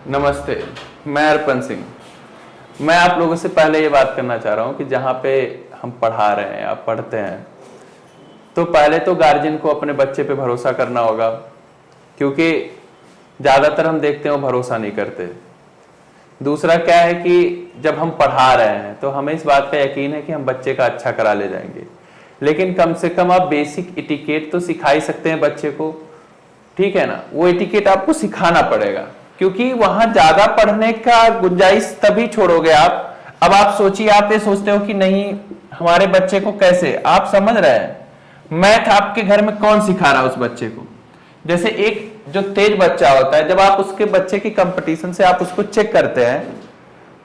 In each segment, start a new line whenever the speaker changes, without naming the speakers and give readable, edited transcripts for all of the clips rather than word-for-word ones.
नमस्ते। मैं अर्पण सिंह। मैं आप लोगों से पहले ये बात करना चाह रहा हूँ कि जहाँ पे हम पढ़ा रहे हैं या पढ़ते हैं तो पहले तो गार्जियन को अपने बच्चे पे भरोसा करना होगा, क्योंकि ज़्यादातर हम देखते हैं वो भरोसा नहीं करते। दूसरा क्या है कि जब हम पढ़ा रहे हैं तो हमें इस बात का यकीन है कि हम बच्चे का अच्छा करा ले जाएंगे, लेकिन कम से कम आप बेसिक इटिकेट तो सिखा ही सकते हैं बच्चे को, ठीक है ना। वो इटिकेट आपको सिखाना पड़ेगा, क्योंकि वहां ज्यादा पढ़ने का गुंजाइश तभी छोड़ोगे आप। अब आप सोचिए, आप ये सोचते हो कि नहीं हमारे बच्चे को कैसे, आप समझ रहे हैं मैथ आपके घर में कौन सिखा रहा है उस बच्चे को। जैसे एक जो तेज बच्चा होता है, जब आप उसके बच्चे की कंपटीशन से आप उसको चेक करते हैं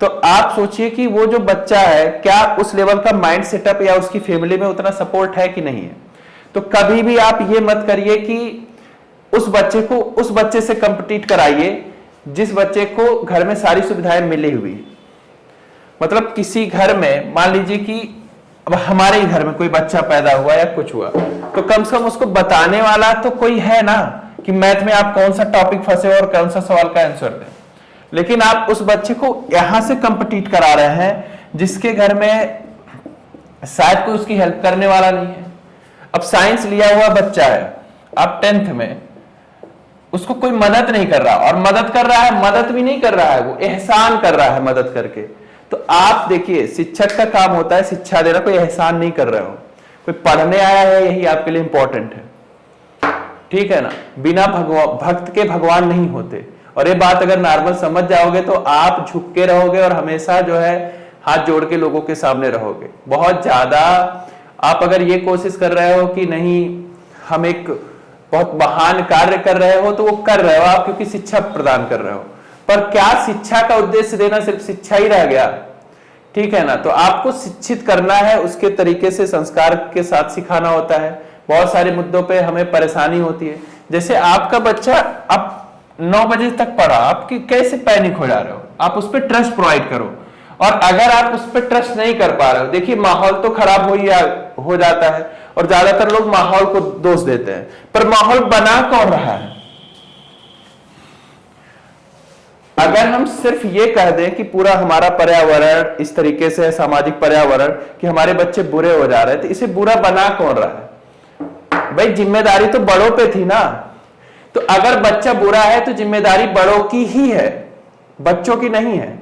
तो आप सोचिए कि वो जो बच्चा है क्या उस लेवल का माइंड सेटअप या उसकी फैमिली में उतना सपोर्ट है कि नहीं है। तो कभी भी आप ये मत करिए कि उस बच्चे को उस बच्चे से कंपीट कराइए जिस बच्चे को घर में सारी सुविधाएं मिली हुई है। मतलब किसी घर में मान लीजिए कि अब हमारे ही घर में कोई बच्चा पैदा हुआ या कुछ हुआ, तो कम से कम उसको बताने वाला तो कोई है ना कि मैथ में आप कौन सा टॉपिक फंसे और कौन सा सवाल का आंसर दें। लेकिन आप उस बच्चे को यहां से कंपीट करा रहे हैं जिसके घर में शायद कोई उसकी हेल्प करने वाला नहीं है। अब साइंस लिया हुआ बच्चा है, आप 10th में, उसको कोई मदद नहीं कर रहा, और मदद कर रहा है, मदद भी नहीं कर रहा है, वो एहसान कर रहा है मदद करके। तो आप देखिए, शिक्षक का काम होता है शिक्षा देना, कोई एहसान नहीं कर रहे हो, कोई पढ़ने आया है, यही आपके लिए इंपॉर्टेंट है, ठीक है ना। बिना भक्त के भगवान नहीं होते। और ये बात अगर नॉर्मल समझ जाओगे तो आप झुक के रहोगे और हमेशा जो है हाथ जोड़ के लोगों के सामने रहोगे। बहुत ज्यादा आप अगर ये कोशिश कर रहे हो कि नहीं हम एक बहुत महान कार्य कर रहे हो, तो वो कर रहे हो आप क्योंकि शिक्षा प्रदान कर रहे हो, पर क्या शिक्षा का उद्देश्य देना सिर्फ शिक्षा ही रह गया, ठीक है ना। तो आपको शिक्षित करना है, उसके तरीके से संस्कार के साथ सिखाना होता है। बहुत सारे मुद्दों पे हमें परेशानी होती है। जैसे आपका बच्चा अब 9 बजे तक पढ़ा, आप कैसे पैनिक हो जा रहे हो, आप उस पर ट्रस्ट प्रोवाइड करो। और अगर आप उस पर ट्रस्ट नहीं कर पा रहे हो, देखिए माहौल तो खराब हो जाता है और ज्यादातर लोग माहौल को दोष देते हैं, पर माहौल बना कौन रहा है। अगर हम सिर्फ ये कह दें कि पूरा हमारा पर्यावरण इस तरीके से है, सामाजिक पर्यावरण, कि हमारे बच्चे बुरे हो जा रहे हैं, तो इसे बुरा बना कौन रहा है भाई। जिम्मेदारी तो बड़ों पे थी ना। तो अगर बच्चा बुरा है तो जिम्मेदारी बड़ों की ही है, बच्चों की नहीं है।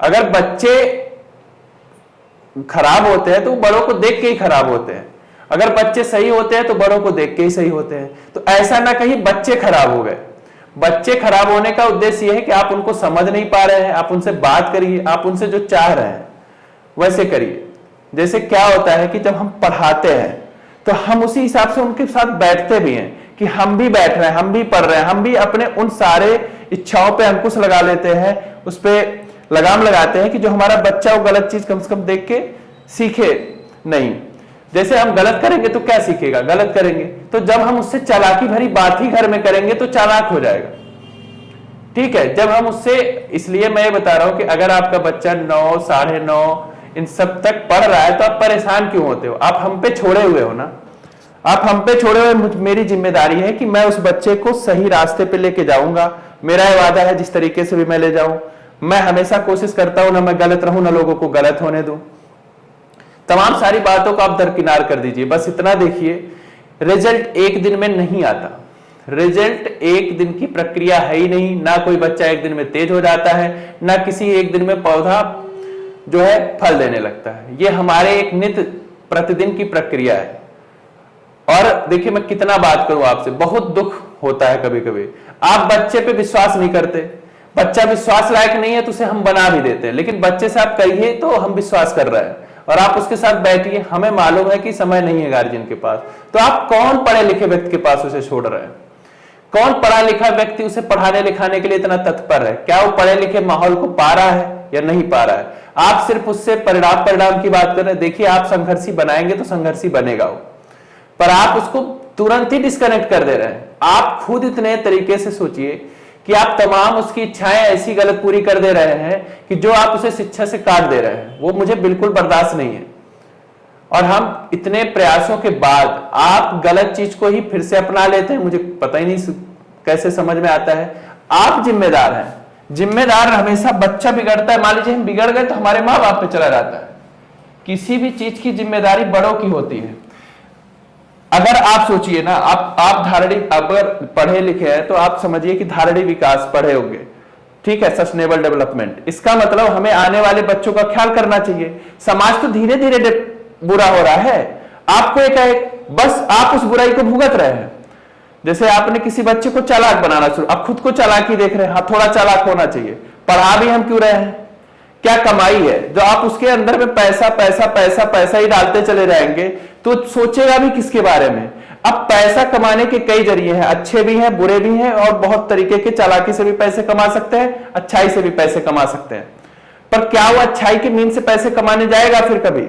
अगर बच्चे खराब होते हैं तो बड़ों को देख के ही खराब होते हैं, अगर बच्चे सही होते हैं तो बड़ों को देख के ही सही होते हैं। तो ऐसा ना कहीं बच्चे खराब हो गए। बच्चे खराब होने का उद्देश्य यह है कि आप उनको समझ नहीं पा रहे हैं, आप उनसे बात करिए, आप उनसे जो चाह रहे हैं वैसे करिए। जैसे क्या होता है कि जब हम पढ़ाते हैं तो हम उसी हिसाब से उनके साथ बैठते भी हैं कि हम भी बैठ रहे हैं, हम भी पढ़ रहे हैं, हम भी अपने उन सारे इच्छाओं पे अंकुश लगा लेते हैं, उस पर लगाम लगाते हैं कि जो हमारा बच्चा वो गलत चीज कम से कम देख के सीखे नहीं। जैसे हम गलत करेंगे तो क्या सीखेगा, गलत करेंगे। तो जब हम उससे चालाकी भरी बात ही घर में करेंगे तो चालाक हो जाएगा, ठीक है। जब हम उससे, इसलिए मैं ये बता रहा हूं कि अगर आपका बच्चा 9, 9:30 इन सब तक पढ़ रहा है तो आप परेशान क्यों होते हो, आप हम पे छोड़े हुए हो ना। आप हम पे छोड़े हुए, मेरी जिम्मेदारी है कि मैं उस बच्चे को सही रास्ते पे लेके जाऊंगा। मेरा ये वादा है जिस तरीके से भी मैं ले जाऊं, मैं हमेशा कोशिश करता हूं ना मैं गलत रहूं ना लोगों को गलत होने दूं। तमाम सारी बातों को आप दरकिनार कर दीजिए, बस इतना देखिए, रिजल्ट एक दिन में नहीं आता। रिजल्ट एक दिन की प्रक्रिया है ही नहीं, ना कोई बच्चा एक दिन में तेज हो जाता है, ना किसी एक दिन में पौधा जो है फल देने लगता है। ये हमारे एक नित्य प्रतिदिन की प्रक्रिया है। और देखिए मैं कितना बात करूं आपसे, बहुत दुख होता है कभी कभी, आप बच्चे पे विश्वास नहीं करते, बच्चा विश्वास लायक नहीं है तो उसे हम बना भी देते हैं, लेकिन बच्चे से आप कहिए तो हम विश्वास कर रहे हैं और आप उसके साथ बैठिए, हमें मालूम है कि समय नहीं है गार्जियन के पास, तो आप कौन पढ़े लिखे व्यक्ति के पास उसे छोड़ रहे हैं। कौन पढ़ा लिखा व्यक्ति उसे पढ़ाने लिखाने के लिए इतना तत्पर है, क्या वो पढ़े लिखे माहौल को पा रहा है या नहीं पा रहा है। आप सिर्फ उससे परिणाम की बात कर रहे हैं। देखिए आप संघर्षी बनाएंगे तो संघर्षी बनेगा वो, पर आप उसको तुरंत ही डिस्कनेक्ट कर दे रहे हैं। आप खुद इतने तरीके से सोचिए कि आप तमाम उसकी इच्छाएं ऐसी गलत पूरी कर दे रहे हैं कि जो आप उसे शिक्षा से काट दे रहे हैं, वो मुझे बिल्कुल बर्दाश्त नहीं है। और हम इतने प्रयासों के बाद आप गलत चीज को ही फिर से अपना लेते हैं, मुझे पता ही नहीं कैसे समझ में आता है। आप जिम्मेदार हैं, जिम्मेदार हमेशा बच्चा बिगड़ता है। मान लीजिए हम बिगड़ गए तो हमारे माँ बाप पे चला जाता है। किसी भी चीज की जिम्मेदारी बड़ों की होती है। अगर आप सोचिए ना, आप धारणी, अगर पढ़े लिखे हैं तो आप समझिए कि धारणी विकास पढ़े होंगे, ठीक है, सस्टेनेबल डेवलपमेंट, इसका मतलब हमें आने वाले बच्चों का ख्याल करना चाहिए। समाज तो धीरे धीरे बुरा हो रहा है, आपको एक बस आप उस बुराई को भुगत रहे हैं। जैसे आपने किसी बच्चे को चालाक बनाना शुरू, आप खुद को चालाकी देख रहे हैं, हाँ थोड़ा चालाक होना चाहिए। पढ़ा भी हम क्यों रहे हैं? क्या कमाई है जो आप उसके अंदर में पैसा पैसा पैसा पैसा ही डालते चले जाएंगे तो सोचेगा भी किसके बारे में? अब पैसा कमाने के कई जरिए हैं, अच्छे भी हैं, बुरे भी हैं, और बहुत तरीके के चालाकी से भी पैसे कमा सकते हैं, अच्छाई से भी पैसे कमा सकते हैं। पर क्या वो अच्छाई के मीन से पैसे कमाने जाएगा फिर कभी?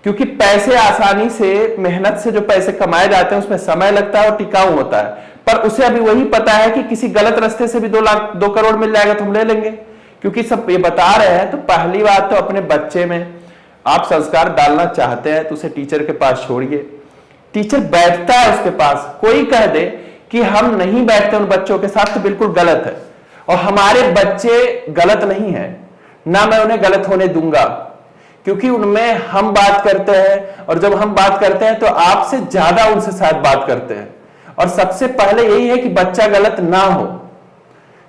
क्योंकि पैसे आसानी से, मेहनत से जो पैसे कमाए जाते हैं उसमें समय लगता है और टिकाऊ होता है। पर उसे अभी वही पता है कि किसी गलत रास्ते से भी 2 करोड़ मिल जाएगा तो हम ले लेंगे, क्योंकि सब ये बता रहे हैं। तो पहली बात तो अपने बच्चे में आप संस्कार डालना चाहते हैं तो उसे टीचर के पास छोड़िए। टीचर बैठता है उसके पास, कोई कह दे कि हम नहीं बैठते उन बच्चों के साथ तो बिल्कुल गलत है। और हमारे बच्चे गलत नहीं है, ना मैं उन्हें गलत होने दूंगा, क्योंकि उनमें हम बात करते हैं, और जब हम बात करते हैं तो आपसे ज्यादा उनसे शायद बात करते हैं। और सबसे पहले यही है कि बच्चा गलत ना हो,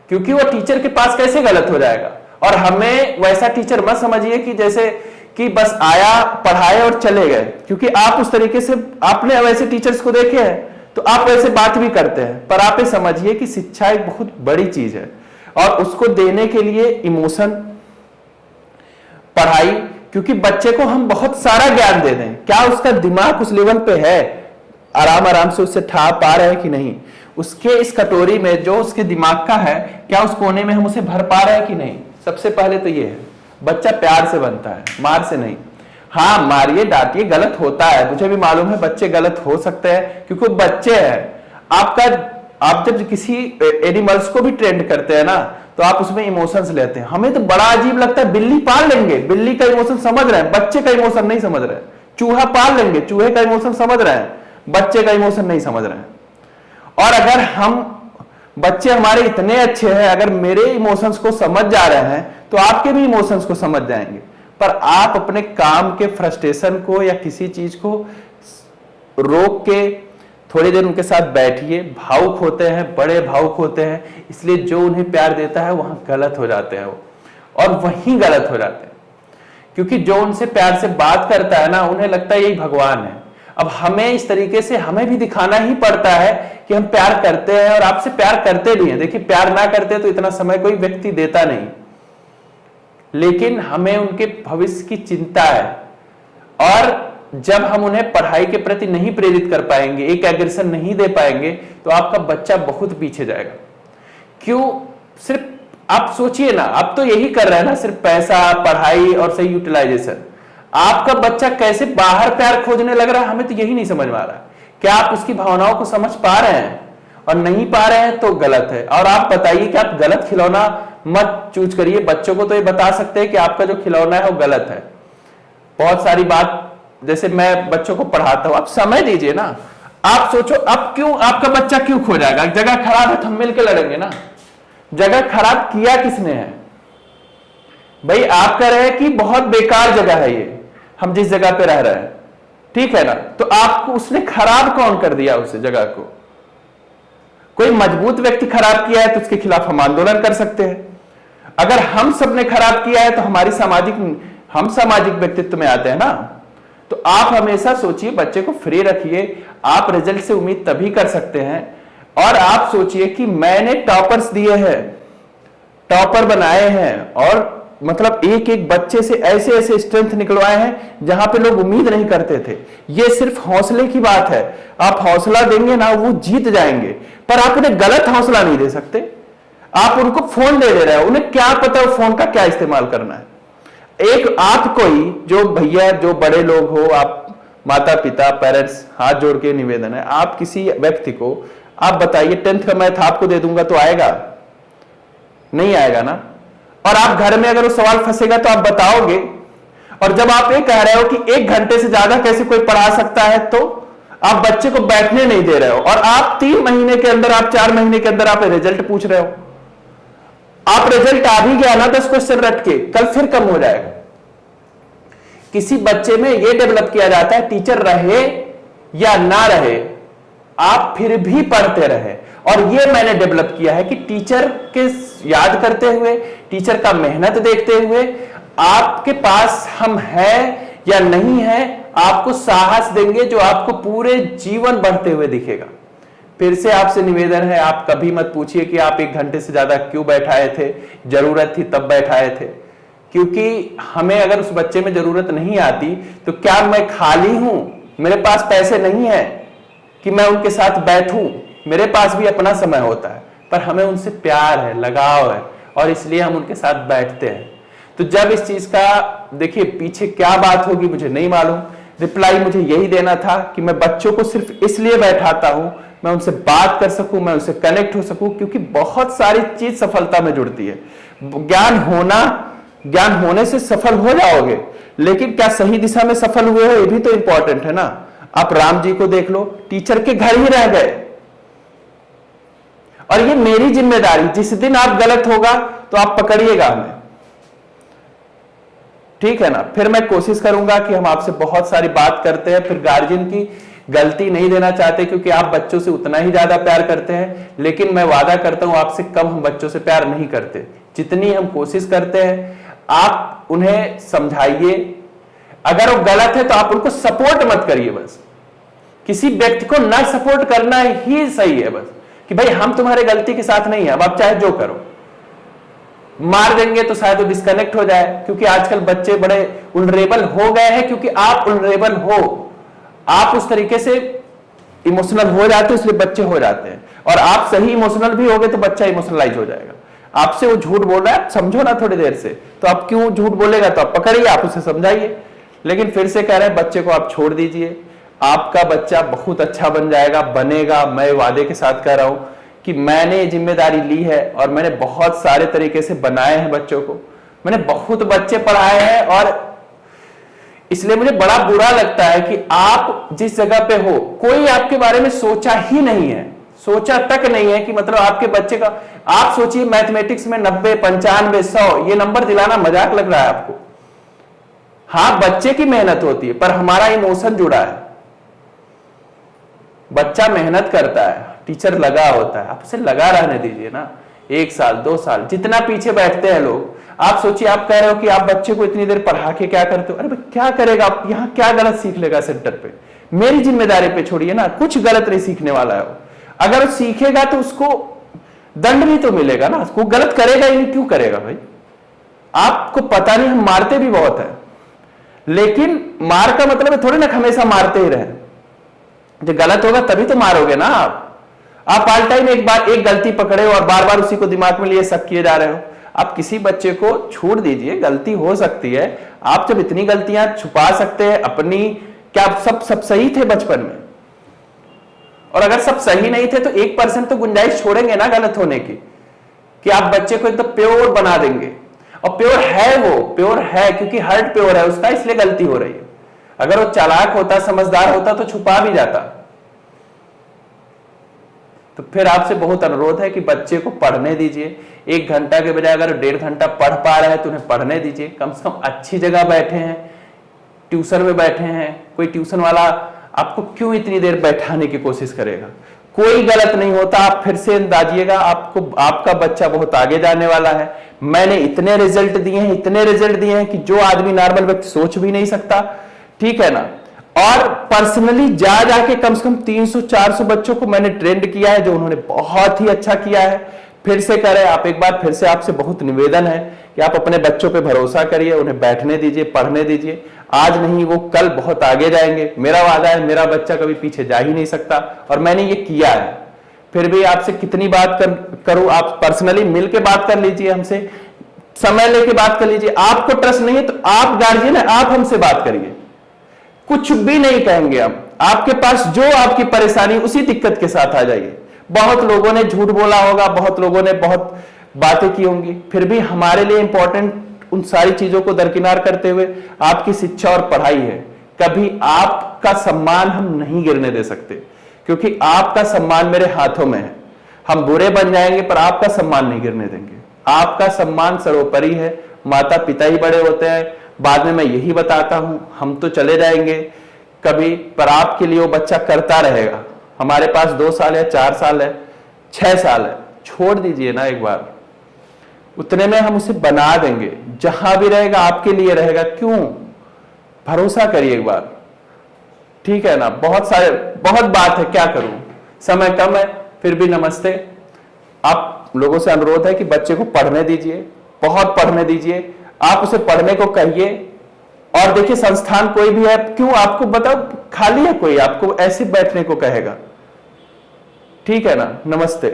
क्योंकि वो टीचर के पास कैसे गलत हो जाएगा। और हमें वैसा टीचर मत समझिए कि जैसे कि बस आया, पढ़ाए और चले गए, क्योंकि आप उस तरीके से, आपने वैसे टीचर्स को देखे हैं तो आप वैसे बात भी करते हैं। पर आप ये समझिए कि शिक्षा एक बहुत बड़ी चीज है, और उसको देने के लिए इमोशन, पढ़ाई, क्योंकि बच्चे को हम बहुत सारा ज्ञान दे दें, क्या उसका दिमाग उस लेवल पे है, आराम आराम से उससे ठा पा रहे हैं कि नहीं, उसके इस कटोरी में जो उसके दिमाग का है, क्या उस कोने में हम उसे भर पा रहे हैं कि नहीं। सबसे पहले तो ये है, बच्चा प्यार से बनता है, मार से नहीं। हाँ, मारिए डांटिए, गलत होता है, मुझे भी मालूम है बच्चे गलत हो सकते हैं, क्योंकि बच्चे हैं। आप जब किसी एनिमल्स को भी ट्रेंड करते हैं ना, तो आप उसमें इमोशंस लेते हैं। हमें तो बड़ा अजीब लगता है, बिल्ली पाल लेंगे, बिल्ली का इमोशन समझ रहे हैं, बच्चे का इमोशन नहीं समझ रहे हैं। चूहा पाल लेंगे, चूहे का इमोशन समझ रहे हैं, बच्चे का इमोशन नहीं समझ रहे हैं। और अगर बच्चे हमारे इतने अच्छे हैं, अगर मेरे इमोशंस को समझ जा रहे हैं तो आपके भी इमोशंस को समझ जाएंगे। पर आप अपने काम के फ्रस्ट्रेशन को या किसी चीज को रोक के थोड़ी देर उनके साथ बैठिए। भावुक होते हैं, बड़े भावुक होते हैं, इसलिए जो उन्हें प्यार देता है वहां गलत हो जाते हैं वो, और वहीं गलत हो जाते हैं। क्योंकि जो उनसे प्यार से बात करता है ना, उन्हें लगता है यही भगवान है। अब हमें इस तरीके से हमें भी दिखाना ही पड़ता है कि हम प्यार करते हैं, और आपसे प्यार करते भी हैं। देखिए, प्यार ना करते तो इतना समय कोई व्यक्ति देता नहीं, लेकिन हमें उनके भविष्य की चिंता है। और जब हम उन्हें पढ़ाई के प्रति नहीं प्रेरित कर पाएंगे, एक एग्रेशन नहीं दे पाएंगे, तो आपका बच्चा बहुत पीछे जाएगा। क्यों? सिर्फ आप सोचिए ना, आप तो यही कर रहे हैं ना, सिर्फ पैसा, पढ़ाई और सही यूटिलाइजेशन। आपका बच्चा कैसे बाहर प्यार खोजने लग रहा है, हमें तो यही नहीं समझ में आ रहा। क्या आप उसकी भावनाओं को समझ पा रहे हैं? और नहीं पा रहे हैं तो गलत है। और आप बताइए कि आप गलत खिलौना मत चूज करिए। बच्चों को तो ये बता सकते हैं कि आपका जो खिलौना है वो गलत है। बहुत सारी बात, जैसे मैं बच्चों को पढ़ाता हूं, आप समय दीजिए ना। आप सोचो, अब क्यों आपका बच्चा क्यों खो जाएगा? जगह खराब है तो हम मिलकर लड़ेंगे ना। जगह खराब किया किसने है भाई? आप कह रहे हैं कि बहुत बेकार जगह है ये, हम जिस जगह पे रह रहे हैं, ठीक है ना? तो आपको उसने खराब कौन कर दिया उस जगह को? कोई मजबूत व्यक्ति खराब किया है तो उसके खिलाफ हम आंदोलन कर सकते हैं। अगर हम सबने खराब किया है तो हम सामाजिक व्यक्तित्व में आते हैं ना। तो आप हमेशा सोचिए, बच्चे को फ्री रखिए। आप रिजल्ट से उम्मीद तभी कर सकते हैं। और आप सोचिए कि मैंने टॉपर्स दिए हैं, टॉपर बनाए हैं, और मतलब एक एक बच्चे से ऐसे ऐसे स्ट्रेंथ निकलवाए हैं जहां पे लोग उम्मीद नहीं करते थे। ये सिर्फ हौसले की बात है। आप हौसला देंगे ना, वो जीत जाएंगे। पर आप उन्हें गलत हौसला नहीं दे सकते। आप उनको फोन दे रहे हो, उन्हें क्या पता वो फोन का क्या इस्तेमाल करना है। एक आपको ही, जो भैया, जो बड़े लोग हो, आप माता पिता, पेरेंट्स, हाथ जोड़ के निवेदन है, आप किसी व्यक्ति को आप बताइए 10th का मैथ आपको दे दूंगा तो आएगा? नहीं आएगा ना। और आप घर में अगर वो सवाल फंसेगा तो आप बताओगे। और जब आप ये कह रहे हो कि 1 घंटे से ज्यादा कैसे कोई पढ़ा सकता है, तो आप बच्चे को बैठने नहीं दे रहे हो। और आप 3 महीने के अंदर, आप 4 महीने के अंदर आप रिजल्ट पूछ रहे हो। आप आप रिजल्ट आ भी गया ना 10 क्वेश्चन रट के, कल फिर कम हो जाएगा। किसी बच्चे में यह डेवलप किया जाता है, टीचर रहे या ना रहे आप फिर भी पढ़ते रहे। और यह मैंने डेवलप किया है कि टीचर के याद करते हुए, टीचर का मेहनत देखते हुए, आपके पास हम हैं या नहीं है, आपको साहस देंगे जो आपको पूरे जीवन बढ़ते हुए दिखेगा। फिर से आपसे निवेदन है, आप कभी मत पूछिए कि आप 1 घंटे से ज्यादा क्यों बैठाए थे, जरूरत थी तब बैठाए थे। क्योंकि हमें अगर उस बच्चे में जरूरत नहीं आती तो क्या मैं खाली हूं, मेरे पास पैसे नहीं है कि मैं उनके साथ बैठूं, मेरे पास भी अपना समय होता है, पर हमें उनसे प्यार है, लगाव है, और इसलिए हम उनके साथ बैठते हैं। तो जब इस चीज का देखिए पीछे क्या बात होगी मुझे नहीं मालूम, रिप्लाई मुझे यही देना था कि मैं बच्चों को सिर्फ इसलिए बैठाता हूं, मैं उनसे बात कर सकूं, मैं उनसे कनेक्ट हो सकूं, क्योंकि बहुत सारी चीज सफलता में जुड़ती है। ज्ञान होने से सफल हो जाओगे, लेकिन क्या सही दिशा में सफल हुए हो ये भी तो इंपॉर्टेंट है ना। आप राम जी को देख लो, टीचर के घर ही रह गए। और ये मेरी जिम्मेदारी, जिस दिन आप गलत होगा तो आप पकड़िएगा हमें, ठीक है ना। फिर मैं कोशिश करूंगा कि हम आपसे बहुत सारी बात करते हैं, फिर गार्जियन की गलती नहीं देना चाहते क्योंकि आप बच्चों से उतना ही ज्यादा प्यार करते हैं, लेकिन मैं वादा करता हूं आपसे कम हम बच्चों से प्यार नहीं करते। जितनी हम कोशिश करते हैं आप उन्हें समझाइए, अगर वो गलत है तो आप उनको सपोर्ट मत करिए। बस किसी व्यक्ति को ना सपोर्ट करना ही सही है, बस कि भाई हम तुम्हारे गलती के साथ नहीं है, अब आप चाहे जो करो। मार देंगे तो शायद वो डिस्कनेक्ट हो जाए, क्योंकि आजकल बच्चे बड़े उलरेबल हो गए हैं, क्योंकि आप उलरेबल हो, आप उस तरीके से इमोशनल हो जाते हो इसलिए बच्चे हो जाते हैं। और आप सही इमोशनल भी होगे तो बच्चा इमोशनलाइज हो जाएगा। आपसे वो झूठ बोल रहा है, आप समझो ना थोड़ी देर से, तो आप क्यों झूठ बोलेगा, तो आप पकड़िए, आप उसे समझाइए। लेकिन फिर से कह रहे हैं बच्चे को आप छोड़ दीजिए, आपका बच्चा बहुत अच्छा बन जाएगा, बनेगा। मैं वादे के साथ कह रहा हूं कि मैंने ये जिम्मेदारी ली है और मैंने बहुत सारे तरीके से बनाए हैं बच्चों को, मैंने बहुत बच्चे पढ़ाए हैं, और इसलिए मुझे बड़ा बुरा लगता है कि आप जिस जगह पे हो कोई आपके बारे में सोचा ही नहीं है, सोचा तक नहीं है कि मतलब आपके बच्चे का। आप सोचिए मैथमेटिक्स में 90, 95, 100 ये नंबर दिलाना मजाक लग रहा है आपको। हाँ बच्चे की मेहनत होती है, पर हमारा इमोशन जुड़ा है। बच्चा मेहनत करता है, टीचर लगा होता है, आप उसे लगा रहने दीजिए ना। 1 साल 2 साल जितना पीछे बैठते हैं लोग, आप सोचिए, आप कह रहे हो कि आप बच्चे को इतनी देर पढ़ा के क्या करते हो, अरे भाई क्या करेगा, आप यहाँ क्या गलत सीख लेगा सेंटर पे, मेरी जिम्मेदारी पे छोड़िए ना, कुछ गलत नहीं सीखने वाला है वो। अगर वो सीखेगा तो उसको दंड भी तो मिलेगा ना, वो गलत करेगा ही नहीं, क्यों करेगा भाई। आपको पता नहीं, हम मारते भी बहुत है, लेकिन मार का मतलब है थोड़ी ना हमेशा मारते ही रहे। जब गलत होगा तभी तो मारोगे ना आप ऑल टाइम एक बार एक गलती पकड़े हो और बार बार उसी को दिमाग में लिए सब किए जा रहे हो। आप किसी बच्चे को छोड़ दीजिए, गलती हो सकती है। आप जब इतनी गलतियां छुपा सकते हैं अपनी, क्या सब सही थे बचपन में, और अगर सब सही नहीं थे तो 1% तो गुंजाइश छोड़ेंगे ना गलत होने की, कि आप बच्चे को एकदम प्योर बना देंगे। और प्योर है, वो प्योर है क्योंकि हार्ट प्योर है उसका, इसलिए गलती हो रही है। अगर वो चालाक होता, समझदार होता तो छुपा भी जाता। तो फिर आपसे बहुत अनुरोध है कि बच्चे को पढ़ने दीजिए। 1 घंटा के बजाय अगर 1.5 घंटा पढ़ पा रहे हैं तो उन्हें पढ़ने दीजिए। कम से कम अच्छी जगह बैठे हैं, ट्यूशन में बैठे हैं, कोई ट्यूशन वाला आपको क्यों इतनी देर बैठाने की कोशिश करेगा। कोई गलत नहीं होता, आप फिर से अंदाजिएगा, आपको आपका बच्चा बहुत आगे जाने वाला है। मैंने इतने रिजल्ट दिए हैं, इतने रिजल्ट दिए हैं कि जो आदमी नॉर्मल व्यक्ति सोच भी नहीं सकता, ठीक है ना। और पर्सनली जा जाके कम से कम 300-400 बच्चों को मैंने ट्रेंड किया है, जो उन्होंने बहुत ही अच्छा किया है। फिर से करें आप, एक बार फिर से आपसे बहुत निवेदन है कि आप अपने बच्चों पे भरोसा करिए, उन्हें बैठने दीजिए, पढ़ने दीजिए। आज नहीं वो कल बहुत आगे जाएंगे। मेरा वादा है, मेरा बच्चा कभी पीछे जा ही नहीं सकता, और मैंने ये किया है। फिर भी आपसे कितनी बात करूं, आप पर्सनली मिल के बात कर लीजिए, हमसे समय लेके बात कर लीजिए। आपको ट्रस्ट नहीं है तो आप गार्जियन है, आप हमसे बात करिए, कुछ भी नहीं कहेंगे हम। आपके पास जो आपकी परेशानी, उसी दिक्कत के साथ आ जाइए। बहुत लोगों ने झूठ बोला होगा, बहुत लोगों ने बहुत बातें की होंगी, फिर भी हमारे लिए इंपॉर्टेंट उन सारी चीजों को दरकिनार करते हुए आपकी शिक्षा और पढ़ाई है। कभी आपका सम्मान हम नहीं गिरने दे सकते, क्योंकि आपका सम्मान मेरे हाथों में है। हम बुरे बन जाएंगे पर आपका सम्मान नहीं गिरने देंगे। आपका सम्मान सर्वोपरि है। माता पिता ही बड़े होते हैं। बाद में मैं यही बताता हूं, हम तो चले जाएंगे कभी, पर आपके लिए वो बच्चा करता रहेगा। हमारे पास 2 साल है, 4 साल है, 6 साल है, छोड़ दीजिए ना एक बार, उतने में हम उसे बना देंगे। जहां भी रहेगा आपके लिए रहेगा। क्यों? भरोसा करिए एक बार, ठीक है ना। बहुत बात है, क्या करूं, समय कम है, फिर भी नमस्ते। आप लोगों से अनुरोध है कि बच्चे को पढ़ने दीजिए, बहुत पढ़ने दीजिए। आप उसे पढ़ने को कहिए। और देखिए, संस्थान कोई भी है, क्यों आपको बताओ खाली है, कोई आपको ऐसे बैठने को कहेगा? ठीक है ना। नमस्ते।